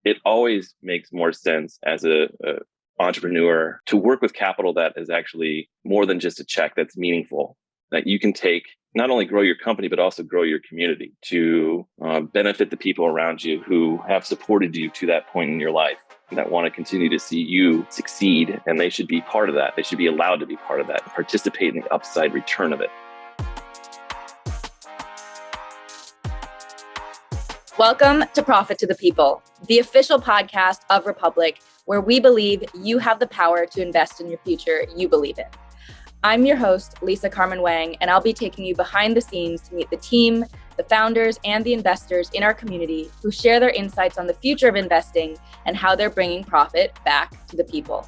it always makes more sense as a entrepreneur to work with capital that is actually more than just a check, that's meaningful, that you can take, not only grow your company, but also grow your community to benefit the people around you who have supported you to that point in your life, that want to continue to see you succeed. And they should be part of that. They should be allowed to be part of that, participate in the upside return of it. Welcome to Profit to the People, the official podcast of Republic, where we believe you have the power to invest in your future you believe in. I'm your host, Lisa Carmen Wang, and I'll be taking you behind the scenes to meet the team, the founders, and the investors in our community who share their insights on the future of investing and how they're bringing profit back to the people.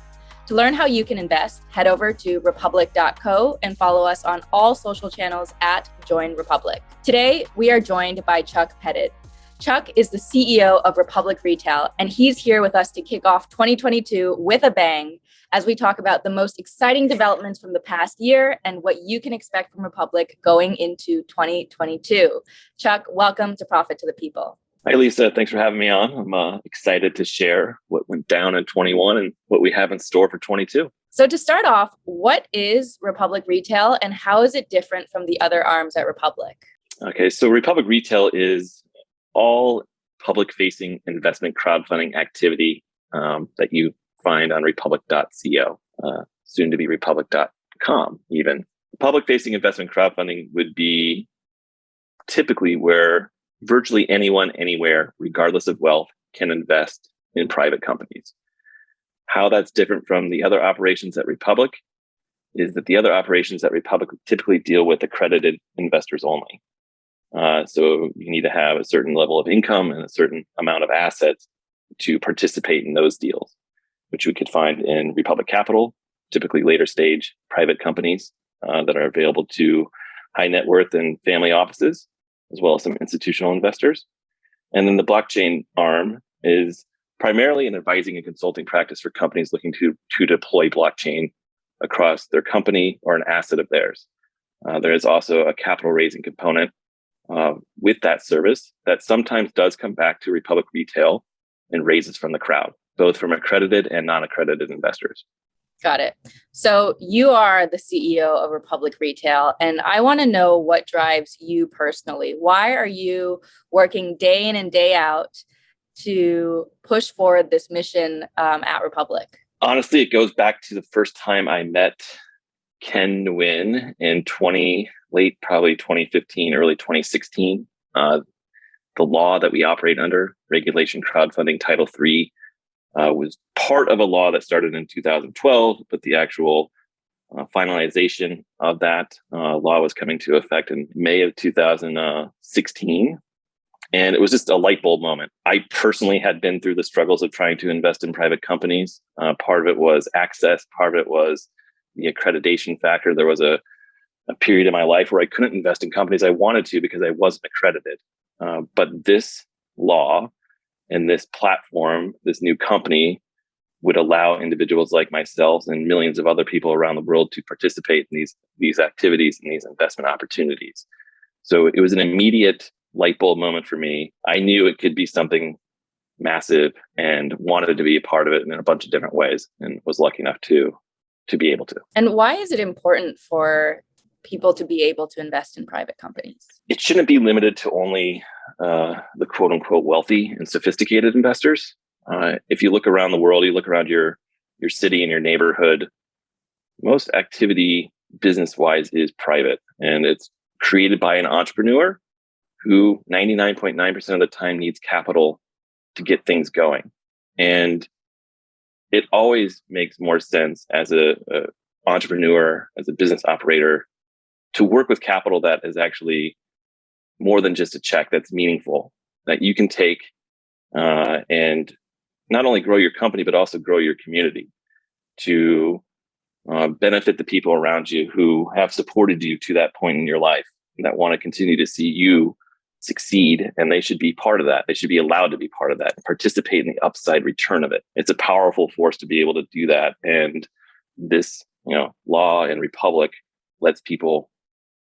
To learn how you can invest, head over to republic.co and follow us on all social channels at Join Republic. Today, we are joined by Chuck Pettid. Chuck is the CEO of Republic Retail, and he's here with us to kick off 2022 with a bang as we talk about the most exciting developments from the past year and what you can expect from Republic going into 2022. Chuck, welcome to Profit to the People. Hi, Lisa. Thanks for having me on. I'm excited to share what went down in 21 and what we have in store for 22. So to start off, what is Republic Retail and how is it different from the other arms at Republic? Okay, so Republic Retail is all public-facing investment crowdfunding activity that you find on republic.co, soon to be republic.com even. Public-facing investment crowdfunding would be typically where virtually anyone, anywhere, regardless of wealth, can invest in private companies. How that's different from the other operations at Republic is that the other operations at Republic typically deal with accredited investors only. So you need to have a certain level of income and a certain amount of assets to participate in those deals, which we could find in Republic Capital, typically later stage private companies that are available to high net worth and family offices, as well as some institutional investors. And then the blockchain arm is primarily an advising and consulting practice for companies looking to deploy blockchain across their company or an asset of theirs. There is also a capital raising component with that service that sometimes does come back to Republic Retail and raises from the crowd, both from accredited and non-accredited investors. Got it. So you are the CEO of Republic Retail, and I want to know what drives you personally. Why are you working day in and day out to push forward this mission at Republic? Honestly, it goes back to the first time I met Ken Nguyen in probably 2015, early 2016. The law that we operate under, Regulation Crowdfunding Title III, was part of a law that started in 2012, but the actual finalization of that law was coming to effect in May of 2016. And it was just a light bulb moment. I personally had been through the struggles of trying to invest in private companies. Part of it was access. Part of it was the accreditation factor. There was a period in my life where I couldn't invest in companies I wanted to because I wasn't accredited. But this law and this platform, this new company, would allow individuals like myself and millions of other people around the world to participate in these activities and these investment opportunities. So it was an immediate light bulb moment for me. I knew it could be something massive and wanted to be a part of it in a bunch of different ways, and was lucky enough to be able to. And why is it important for people to be able to invest in private companies? It shouldn't be limited to only the quote unquote wealthy and sophisticated investors. If you look around the world, you look around your city and your neighborhood, most activity business wise is private, and it's created by an entrepreneur who 99.9% of the time needs capital to get things going. And it always makes more sense as a entrepreneur, as a business operator, to work with capital that is actually more than just a check, that's meaningful, that you can take and not only grow your company, but also grow your community to benefit the people around you who have supported you to that point in your life, and that want to continue to see you succeed. And they should be part of that. They should be allowed to be part of that and participate in the upside return of it. It's a powerful force to be able to do that. And this, law in Republic lets people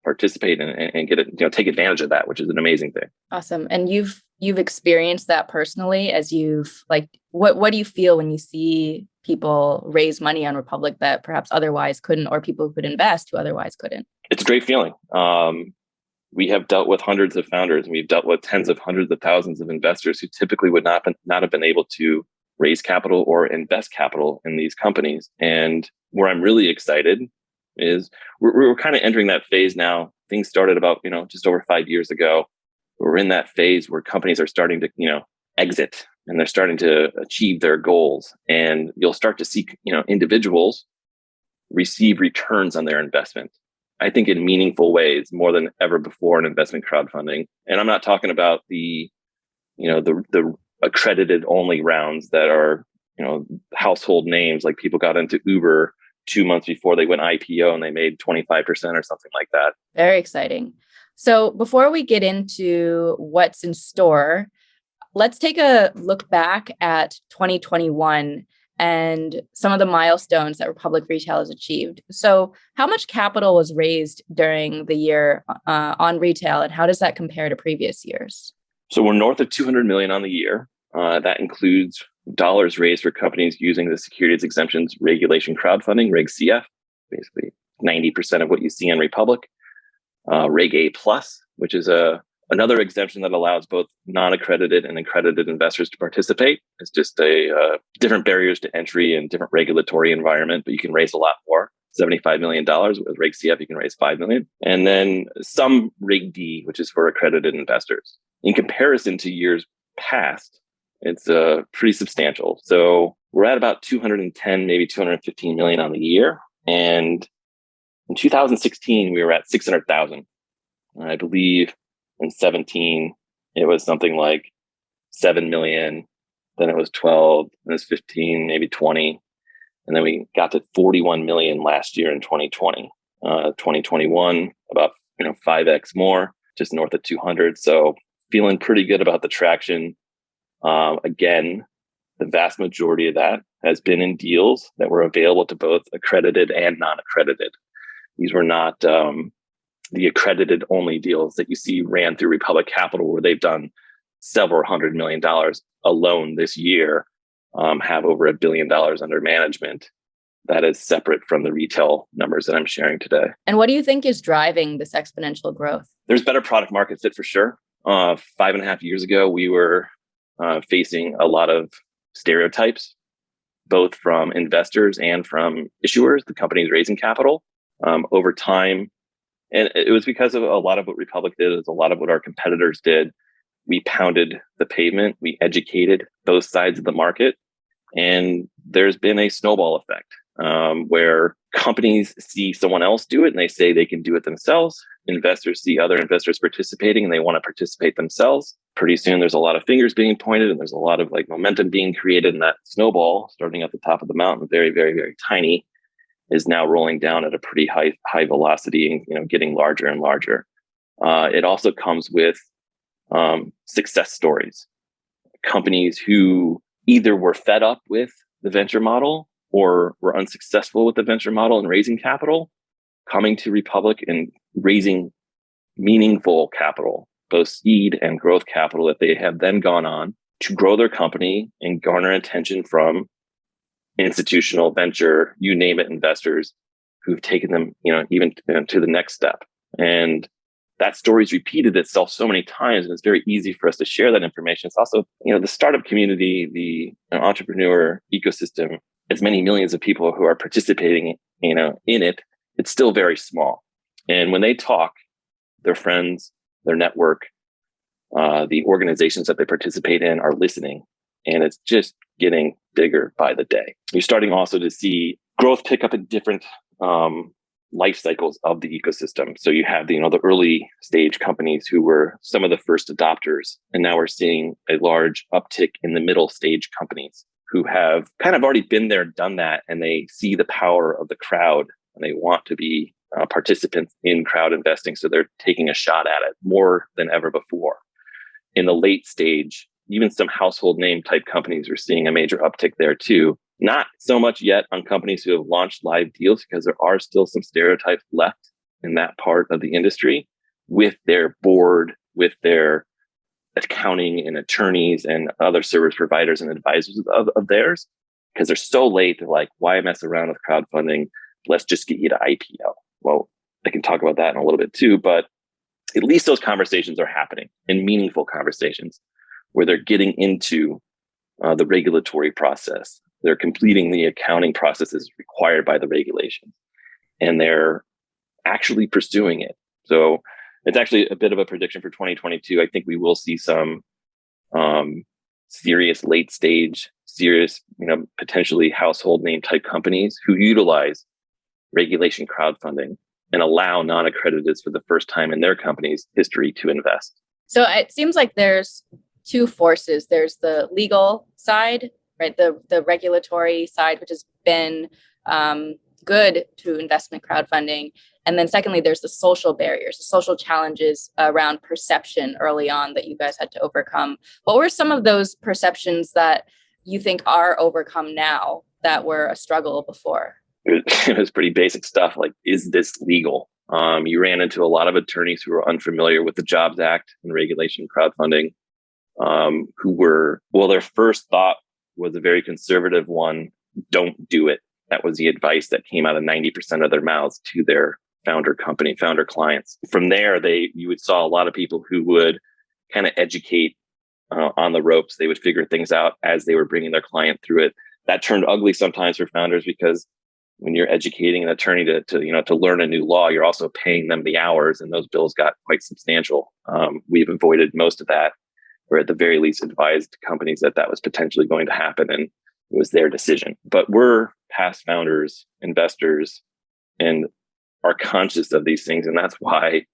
participate and get it, take advantage of that, which is an amazing thing. Awesome. And you've experienced that personally as you've what do you feel when you see people raise money on Republic that perhaps otherwise couldn't, or people who could invest who otherwise couldn't? It's a great feeling. We have dealt with hundreds of founders, and we've dealt with tens of hundreds of thousands of investors who typically would not have been able to raise capital or invest capital in these companies. And where I'm really excited is we're kind of entering that phase now. Things started about, just over 5 years ago. We're in that phase where companies are starting to, exit, and they're starting to achieve their goals. And you'll start to see, individuals receive returns on their investment, I think, in meaningful ways more than ever before in investment crowdfunding. And I'm not talking about the accredited only rounds that are, household names, like people got into Uber 2 months before they went IPO and they made 25% or something like that. Very exciting. So before we get into what's in store, let's take a look back at 2021 and some of the milestones that Republic Retail has achieved. So how much capital was raised during the year on retail, and how does that compare to previous years? So we're north of 200 million on the year. That includes dollars raised for companies using the Securities Exemptions Regulation crowdfunding, Reg CF, basically 90% of what you see in Republic. Reg A+, which is another exemption that allows both non-accredited and accredited investors to participate. It's just a different barriers to entry and different regulatory environment, but you can raise a lot more. $75 million. With Reg CF, you can raise $5 million. And then some Reg D, which is for accredited investors. In comparison to years past, it's pretty substantial. So we're at about 210, maybe 215 million on the year. And in 2016, we were at 600,000. I believe in 17, it was something like 7 million. Then it was 12, then it was 15, maybe 20. And then we got to 41 million last year in 2020. 2021, about 5x more, just north of 200. So feeling pretty good about the traction. Again, the vast majority of that has been in deals that were available to both accredited and non-accredited. These were not the accredited only deals that you see ran through Republic Capital, where they've done several $100 million alone this year, have over $1 billion under management. That is separate from the retail numbers that I'm sharing today. And what do you think is driving this exponential growth? There's better product market fit for sure. 5.5 years ago, we were facing a lot of stereotypes, both from investors and from issuers, the companies raising capital. Over time, and it was because of a lot of what Republic did, is a lot of what our competitors did. We pounded the pavement, we educated both sides of the market, and there's been a snowball effect where companies see someone else do it and they say they can do it themselves. Investors see other investors participating and they want to participate themselves. Pretty soon there's a lot of fingers being pointed and there's a lot of momentum being created, and that snowball, starting at the top of the mountain, very, very, very tiny, is now rolling down at a pretty high velocity and getting larger and larger. It also comes with success stories. Companies who either were fed up with the venture model or were unsuccessful with the venture model and raising capital, coming to Republic and raising meaningful capital, both seed and growth capital, that they have then gone on to grow their company and garner attention from institutional, venture, you name it, investors who've taken them, even to the next step. And that story's repeated itself so many times, and it's very easy for us to share that information. It's also, the startup community, the entrepreneur ecosystem, as many millions of people who are participating, in it, it's still very small. And when they talk, their friends, their network, the organizations that they participate in are listening, and it's just getting bigger by the day. You're starting also to see growth pick up in different life cycles of the ecosystem. So you have the early stage companies who were some of the first adopters, and now we're seeing a large uptick in the middle stage companies who have kind of already been there, done that, and they see the power of the crowd and they want to be participants in crowd investing. So they're taking a shot at it more than ever before. In the late stage, even some household name type companies are seeing a major uptick there too. Not so much yet on companies who have launched live deals, because there are still some stereotypes left in that part of the industry with their board, with their accounting and attorneys and other service providers and advisors of theirs, because they're so late. They're like, why mess around with crowdfunding? Let's just get you to IPO. Well, I can talk about that in a little bit too, but at least those conversations are happening, and meaningful conversations where they're getting into the regulatory process. They're completing the accounting processes required by the regulations, and they're actually pursuing it. So it's actually a bit of a prediction for 2022. I think we will see some serious late stage, potentially household name type companies who utilize regulation crowdfunding and allow non-accrediteds for the first time in their company's history to invest. So it seems like there's two forces. There's the legal side, right? The regulatory side, which has been good to investment crowdfunding. And then secondly, there's the social barriers, the social challenges around perception early on that you guys had to overcome. What were some of those perceptions that you think are overcome now that were a struggle before? It was pretty basic stuff like, is this legal? You ran into a lot of attorneys who were unfamiliar with the Jobs Act and regulation crowdfunding, their first thought was a very conservative one: don't do it. That was the advice that came out of 90% of their mouths to their founder clients. From there, you would saw a lot of people who would kind of educate on the ropes. They would figure things out as they were bringing their client through it. That turned ugly sometimes for founders, because when you're educating an attorney to learn a new law, you're also paying them the hours, and those bills got quite substantial. We've avoided most of that, or at the very least advised companies that was potentially going to happen, and it was their decision. But we're past founders, investors, and are conscious of these things, and that's why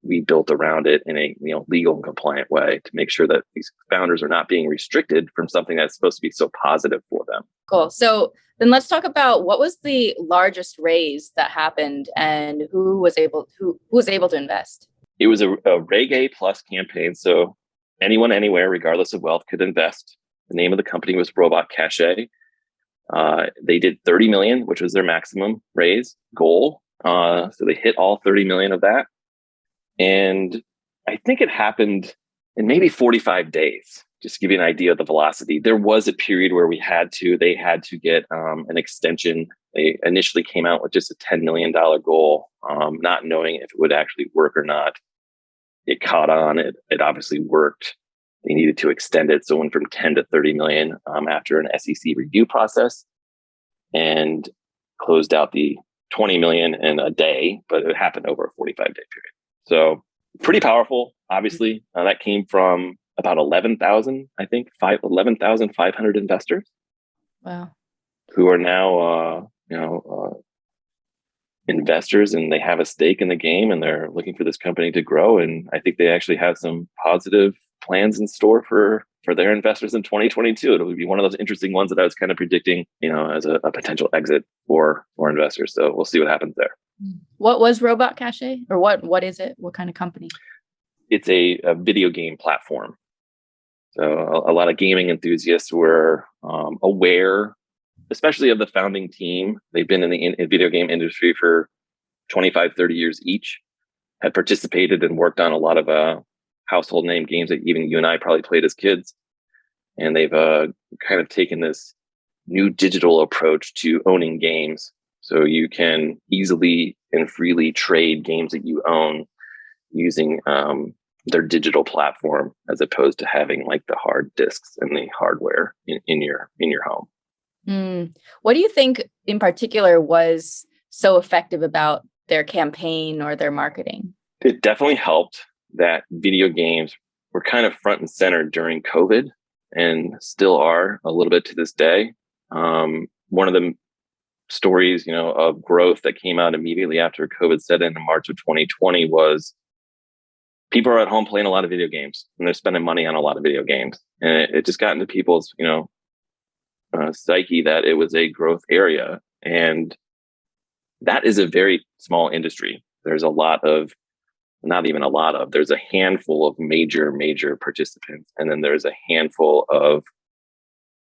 we built around it in a legal and compliant way to make sure that these founders are not being restricted from something that's supposed to be so positive for them. Cool. So then let's talk about what was the largest raise that happened, and who was able to invest? It was a Reg A plus campaign, so anyone, anywhere, regardless of wealth, could invest. The name of the company was Robot Cache. They did 30 million, which was their maximum raise goal. So they hit all 30 million of that. And I think it happened in maybe 45 days, just to give you an idea of the velocity. There was a period where they had to get an extension. They initially came out with just a $10 million goal, not knowing if it would actually work or not. It caught on. It obviously worked. They needed to extend it. So it went from 10 to 30 million after an SEC review process, and closed out the 20 million in a day, but it happened over a 45-day period. So pretty powerful, obviously. That came from about 11,500 investors. Wow. Who are now, investors, and they have a stake in the game, and they're looking for this company to grow. And I think they actually have some positive plans in store for their investors in 2022. It'll be one of those interesting ones that I was kind of predicting, as a potential exit for investors. So we'll see what happens there. What was Robot Cache, or what is it? What kind of company? It's a video game platform. So a lot of gaming enthusiasts were aware, especially of the founding team. They've been in the video game industry for 25, 30 years each, had participated and worked on a lot of household name games that even you and I probably played as kids. And they've kind of taken this new digital approach to owning games. So you can easily and freely trade games that you own using their digital platform, as opposed to having like the hard disks and the hardware in your home. What do you think in particular was so effective about their campaign or their marketing? It definitely helped that video games were kind of front and center during COVID, and still are a little bit to this day. One of the stories, of growth that came out immediately after COVID set in March of 2020 was people are at home playing a lot of video games, and they're spending money on a lot of video games. And it just got into people's, psyche that it was a growth area. And that is a very small industry. There's there's a handful of major participants. And then there's a handful of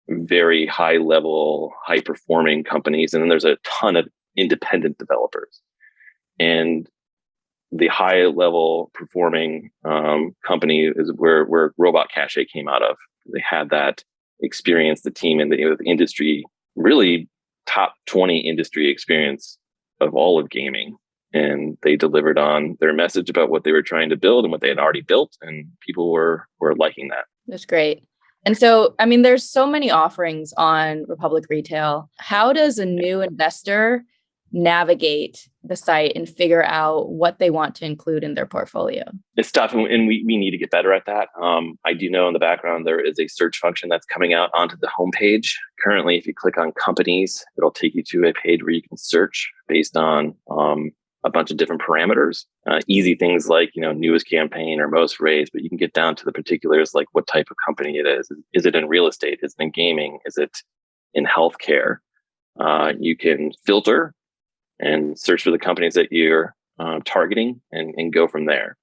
very high level, high performing companies. And then there's a ton of independent developers. And the high level performing company is where Robot Cache came out of. They had that experience, the team in the industry, really top 20 industry experience of all of gaming. And they delivered on their message about what they were trying to build and what they had already built. And people were liking that. That's great. And so, I mean, there's so many offerings on Republic Retail. How does a new investor navigate the site and figure out what they want to include in their portfolio? It's tough, and we need to get better at that. I do know in the background there is a search function that's coming out onto the homepage. Currently, if you click on companies, it'll take you to a page where you can search based on a bunch of different parameters. Easy things like, newest campaign or most raised, but you can get down to the particulars like what type of company it is. Is it in real estate? Is it in gaming? Is it in healthcare? You can filter and search for the companies that you're targeting and go from there.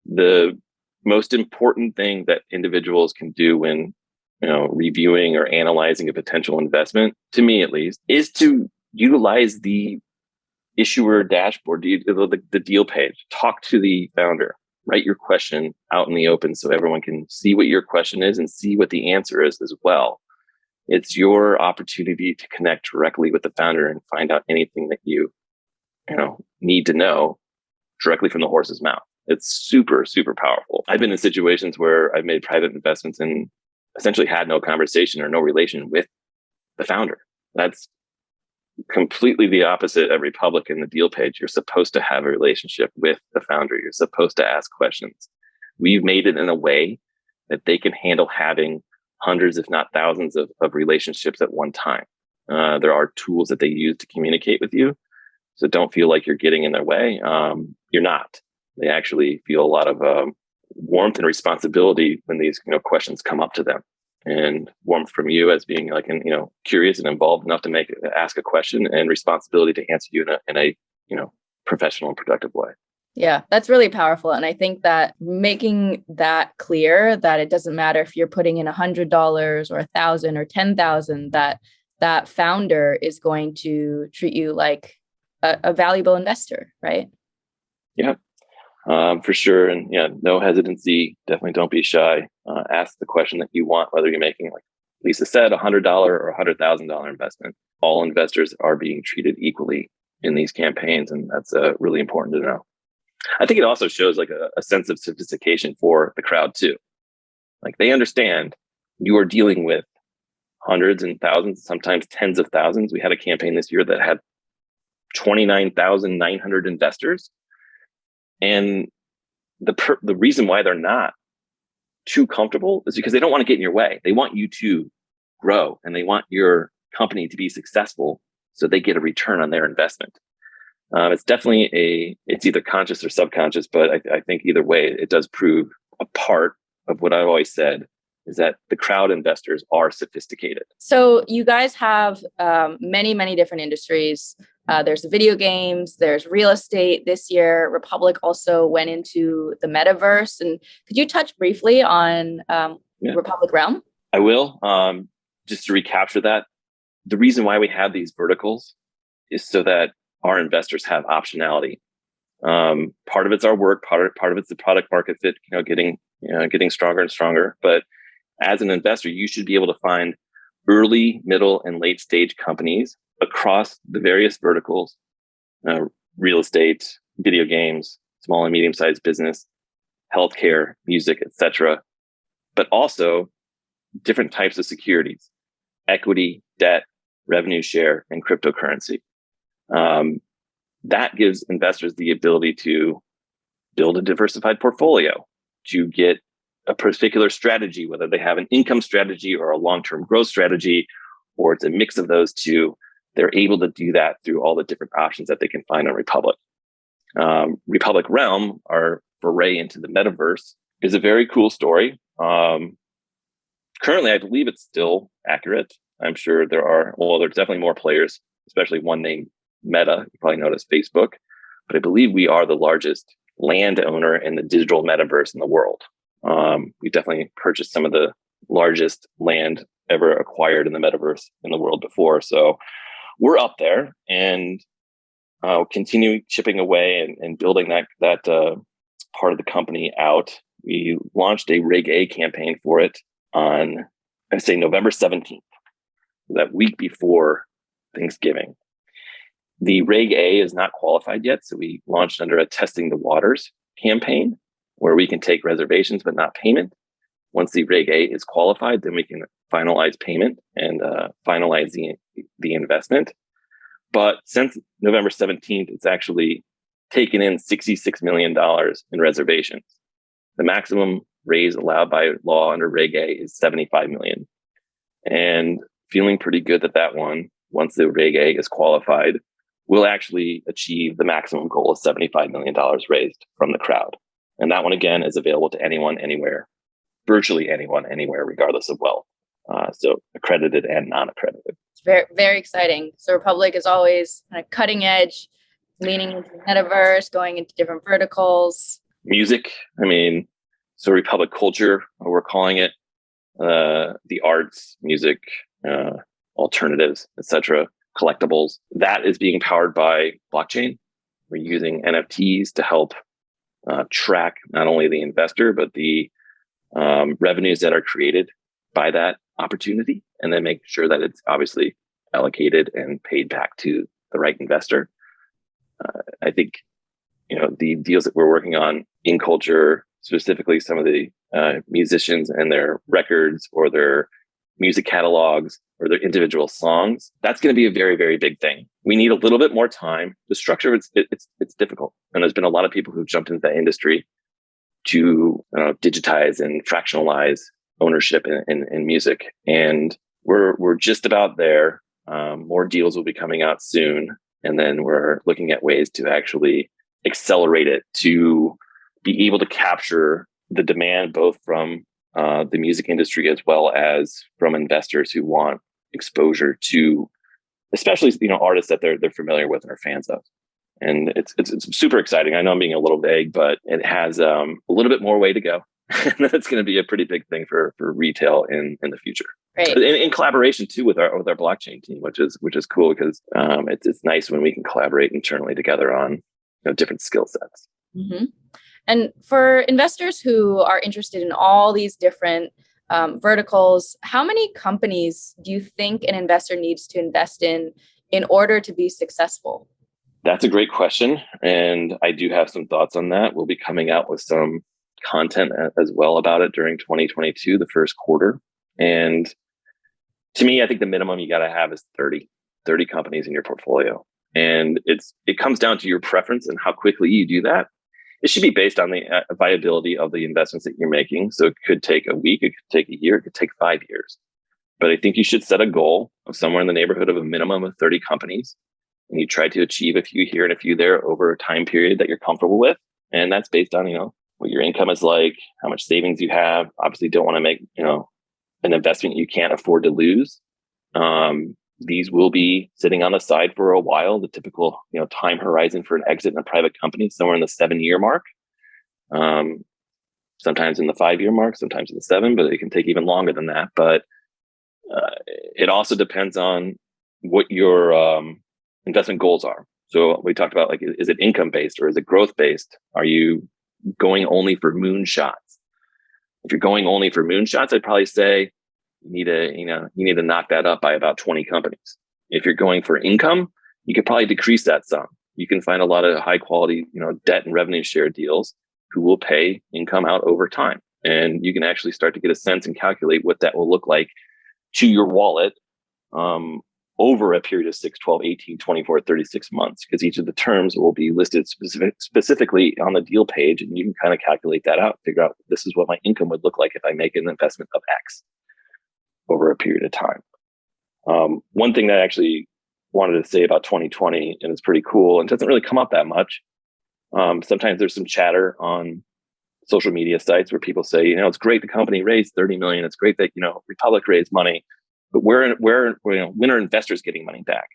The most important thing that individuals can do when reviewing or analyzing a potential investment, to me at least, is to utilize the issuer dashboard, the deal page. Talk to the founder. Write your question out in the open so everyone can see what your question is and see what the answer is as well. It's your opportunity to connect directly with the founder and find out anything that you need to know directly from the horse's mouth. It's super, super powerful. I've been in situations where I've made private investments and essentially had no conversation or no relation with the founder. That's completely the opposite of Republic in the deal page. You're supposed to have a relationship with the founder. You're supposed to ask questions. We've made it in a way that they can handle having hundreds, if not thousands of relationships at one time. There are tools that they use to communicate with you. So don't feel like you're getting in their way. You're not. They actually feel a lot of warmth and responsibility when these questions come up to them, and warmth from you as being curious and involved enough to ask a question, and responsibility to answer you in a professional and productive way. Yeah, that's really powerful. And I think that making that clear, that it doesn't matter if you're putting in $100 or $1,000 or $10,000, that founder is going to treat you like a valuable investor, right? Yeah, for sure. And no hesitancy. Definitely don't be shy. Ask the question that you want, whether you're making, like Lisa said, $100 or $100,000 investment. All investors are being treated equally in these campaigns. And that's really important to know. I think it also shows like a sense of sophistication for the crowd too. Like they understand you are dealing with hundreds and thousands, sometimes tens of thousands. We had a campaign this year that had 29,900 investors. And the reason why they're not too comfortable is because they don't want to get in your way. They want you to grow and they want your company to be successful so they get a return on their investment. It's definitely it's either conscious or subconscious, but I think either way, it does prove a part of what I've always said is that the crowd investors are sophisticated. So you guys have many, many different industries. There's video games, there's real estate. This year, Republic also went into the metaverse. And could you touch briefly on Republic Realm? I will. Just to recapture that, the reason why we have these verticals is so that our investors have optionality. Part of it's our work, part of it's the product market fit, getting stronger and stronger. But as an investor, you should be able to find early, middle, and late stage companies across the various verticals, real estate, video games, small and medium sized business, healthcare, music, etc. But also different types of securities, equity, debt, revenue share, and cryptocurrency. That gives investors the ability to build a diversified portfolio, to get a particular strategy, whether they have an income strategy or a long-term growth strategy, or it's a mix of those two. They're able to do that through all the different options that they can find on Republic. Republic Realm, our foray into the metaverse, is a very cool story. Currently, I believe it's still accurate. I'm sure there's definitely more players, especially one named Meta. You probably noticed Facebook, but I believe we are the largest landowner in the digital metaverse in the world. We definitely purchased some of the largest land ever acquired in the metaverse in the world before. So we're up there. And continue chipping away and building that part of the company out. We launched a Rig A campaign for it on, I say, November 17th, that week before Thanksgiving. The Rig A is not qualified yet, so we launched under a Testing the Waters campaign where we can take reservations but not payment. Once the Rig A is qualified, then we can finalize payment and finalize the investment. But since November 17th, it's actually taken in $66 million in reservations. The maximum raise allowed by law under Rig A is $75 million. And feeling pretty good that one, once the Rig A is qualified, will actually achieve the maximum goal of $75 million raised from the crowd. And that one, again, is available to anyone, anywhere, virtually anyone, anywhere, regardless of wealth. So accredited and non-accredited. It's very, very exciting. So Republic is always kind of cutting edge, leaning into the metaverse, going into different verticals. Music, so Republic culture, we're calling it, the arts, music, alternatives, etc., collectibles. That is being powered by blockchain. We're using NFTs to help track not only the investor, but the revenues that are created by that opportunity, and then make sure that it's obviously allocated and paid back to the right investor. I think, the deals that we're working on in culture, specifically some of the musicians and their records or their music catalogs or their individual songs, that's going to be a very, very big thing. We need a little bit more time. The structure, it's difficult. And there's been a lot of people who've jumped into that industry to digitize and fractionalize ownership in music. And we're just about there. More deals will be coming out soon. And then we're looking at ways to actually accelerate it to be able to capture the demand both from the music industry as well as from investors who want exposure to, especially artists that they're familiar with and are fans of. And it's super exciting. I know I'm being a little vague, but it has a little bit more way to go. And that's going to be a pretty big thing for retail in the future. Right. In collaboration too with our blockchain team, which is cool because it's nice when we can collaborate internally together on different skill sets. Mm-hmm. And for investors who are interested in all these different verticals, how many companies do you think an investor needs to invest in order to be successful? That's a great question. And I do have some thoughts on that. We'll be coming out with some content as well about it during 2022, the first quarter. And to me, I think the minimum you got to have is 30 companies in your portfolio. And it comes down to your preference and how quickly you do that. It should be based on the viability of the investments that you're making. So it could take a week, it could take a year, it could take 5 years. But I think you should set a goal of somewhere in the neighborhood of a minimum of 30 companies. And you try to achieve a few here and a few there over a time period that you're comfortable with. And that's based on, what your income is like, how much savings you have. Obviously, don't want to make, an investment you can't afford to lose. These will be sitting on the side for a while. The typical, time horizon for an exit in a private company, somewhere in the 7-year mark. Sometimes in the 5-year mark, sometimes in the 7, but it can take even longer than that. But it also depends on what your investment goals are. So we talked about, is it income based or is it growth based? Are you going only for moonshots? If you're going only for moonshots, I'd probably say you need to knock that up by about 20 companies. If you're going for income, you could probably decrease that some. You can find a lot of high quality, debt and revenue share deals who will pay income out over time. And you can actually start to get a sense and calculate what that will look like to your wallet over a period of 6, 12, 18, 24, 36 months, because each of the terms will be listed specifically on the deal page. And you can kind of calculate that out, figure out this is what my income would look like if I make an investment of X over a period of time. One thing that I actually wanted to say about 2020, and it's pretty cool, and it doesn't really come up that much. Sometimes there's some chatter on social media sites where people say, it's great the company raised 30 million. It's great that, Republic raised money, but when are investors getting money back?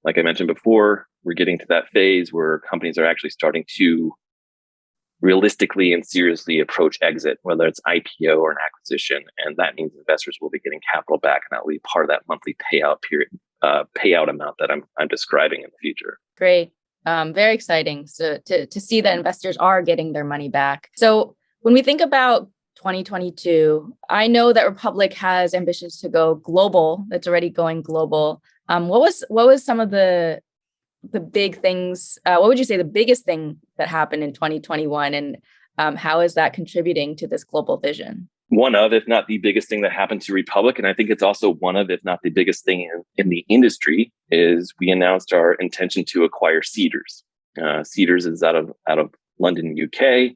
Like I mentioned before, we're getting to that phase where companies are actually starting to realistically and seriously approach exit, whether it's IPO or an acquisition. And that means investors will be getting capital back, and that will be part of that monthly payout period, payout amount that I'm describing in the future. Great. Very exciting. So to see that investors are getting their money back. So when we think about 2022, I know that Republic has ambitions to go global. It's already going global. What was some of the big things? What would you say the biggest thing that happened in 2021, and how is that contributing to this global vision? One of, if not the biggest thing that happened to Republic, and I think it's also one of, if not the biggest thing in the industry, is we announced our intention to acquire Seedrs. Seedrs is out of London, UK.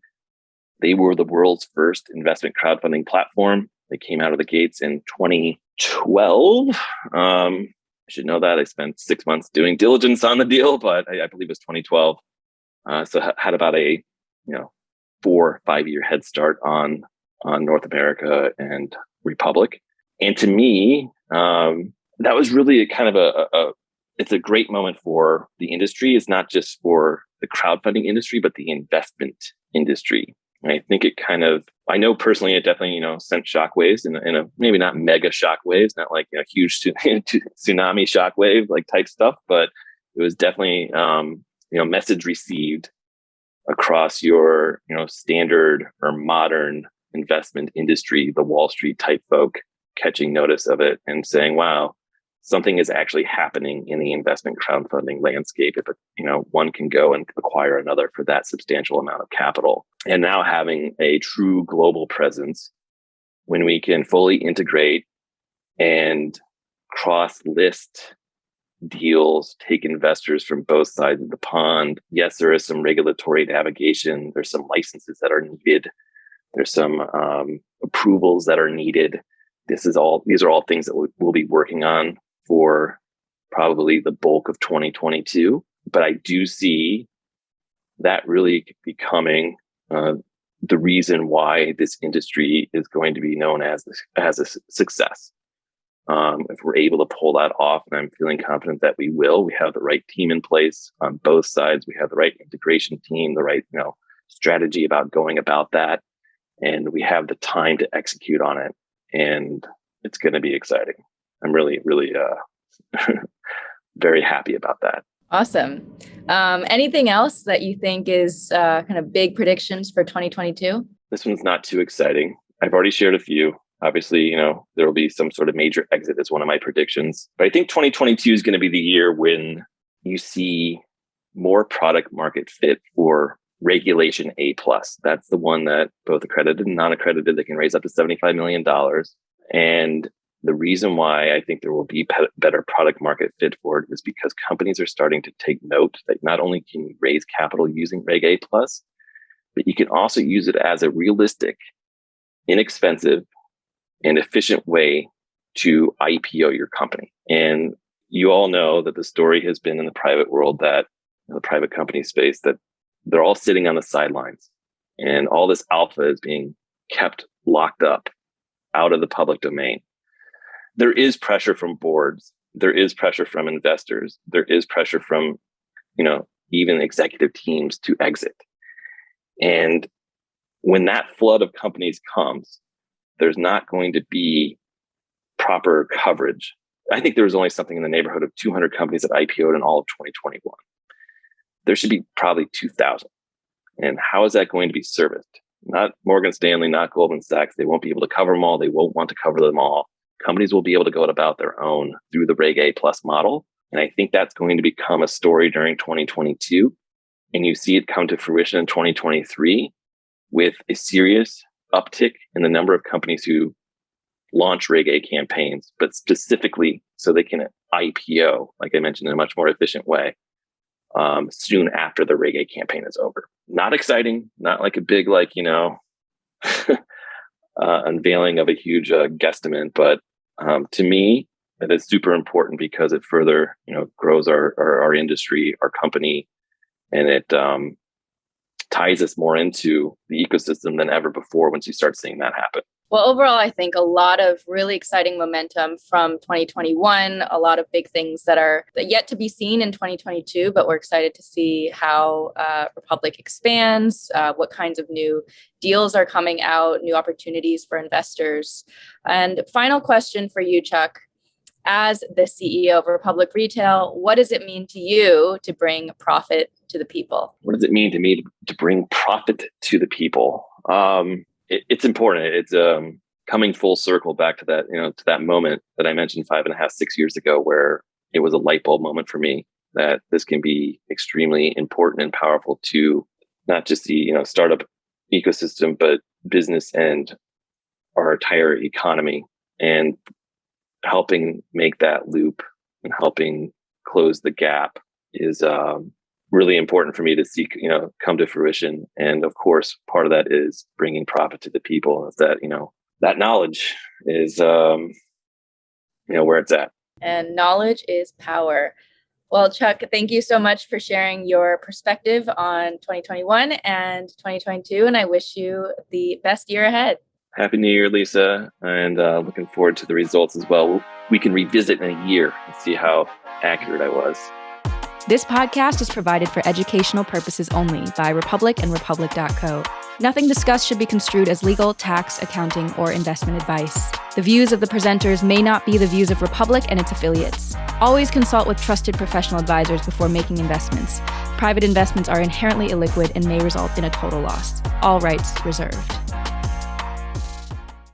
They were the world's first investment crowdfunding platform. They came out of the gates in 2012. I should know that. I spent 6 months doing diligence on the deal, but I believe it was 2012. So had about a 4-5 year head start on North America and Republic. And to me, that was really a kind of it's a great moment for the industry. It's not just for the crowdfunding industry, but the investment industry. And I think I know personally, it definitely, sent shockwaves in a maybe not mega shockwaves, not like huge tsunami shockwave like type stuff, but it was definitely, message received across your, standard or modern investment industry, the Wall Street type folk catching notice of it and saying, wow, something is actually happening in the investment crowdfunding landscape. If one can go and acquire another for that substantial amount of capital. And now having a true global presence, when we can fully integrate and cross-list deals, take investors from both sides of the pond. Yes, there is some regulatory navigation. There's some licenses that are needed. There's some approvals that are needed. These are all things that we'll be working on for probably the bulk of 2022. But I do see that really becoming the reason why this industry is going to be known as a success. If we're able to pull that off, and I'm feeling confident that we will, we have the right team in place on both sides. We have the right integration team, the right strategy about going about that, and we have the time to execute on it. And it's going to be exciting. I'm really, really very happy about that. Awesome. Anything else that you think is kind of big predictions for 2022? This one's not too exciting. I've already shared a few. Obviously, there will be some sort of major exit as one of my predictions. But I think 2022 is going to be the year when you see more product market fit for Regulation A+. That's the one that both accredited and non-accredited, they can raise up to $75 million. And the reason why I think there will be better product market fit for it is because companies are starting to take note that not only can you raise capital using Reg A+, but you can also use it as a realistic, inexpensive, and efficient way to IPO your company. And you all know that the story has been in the private world, that in the private company space, that they're all sitting on the sidelines and all this alpha is being kept locked up out of the public domain. There is pressure from boards. There is pressure from investors. There is pressure from, even executive teams to exit. And when that flood of companies comes, there's not going to be proper coverage. I think there was only something in the neighborhood of 200 companies that IPO'd in all of 2021. There should be probably 2,000. And how is that going to be serviced? Not Morgan Stanley, not Goldman Sachs. They won't be able to cover them all. They won't want to cover them all. Companies will be able to go about their own through the Reg A+ model. And I think that's going to become a story during 2022. And you see it come to fruition in 2023 with a serious uptick in the number of companies who launch Reg A campaigns, but specifically so they can IPO, like I mentioned, in a much more efficient way soon after the Reg A campaign is over. Not exciting, not like a big, unveiling of a huge guesstimate, but to me, that is super important because it further, grows our industry, our company, and it ties us more into the ecosystem than ever before once you start seeing that happen. Well, overall, I think a lot of really exciting momentum from 2021, a lot of big things that are yet to be seen in 2022, but we're excited to see how Republic expands, what kinds of new deals are coming out, new opportunities for investors. And final question for you, Chuck. As the CEO of Republic Retail, what does it mean to you to bring profit to the people? What does it mean to me to bring profit to the people? It's important. It's coming full circle back to that, to that moment that I mentioned 5.5, 6 years ago, where it was a light bulb moment for me that this can be extremely important and powerful to not just the startup ecosystem, but business and our entire economy, and helping make that loop and helping close the gap is really important for me to see, come to fruition. And of course, part of that is bringing profit to the people. Is that, that knowledge is, where it's at. And knowledge is power. Well, Chuck, thank you so much for sharing your perspective on 2021 and 2022. And I wish you the best year ahead. Happy New Year, Lisa. And looking forward to the results as well. We can revisit in a year and see how accurate I was. This podcast is provided for educational purposes only by Republic and Republic.co. Nothing discussed should be construed as legal, tax, accounting, or investment advice. The views of the presenters may not be the views of Republic and its affiliates. Always consult with trusted professional advisors before making investments. Private investments are inherently illiquid and may result in a total loss. All rights reserved.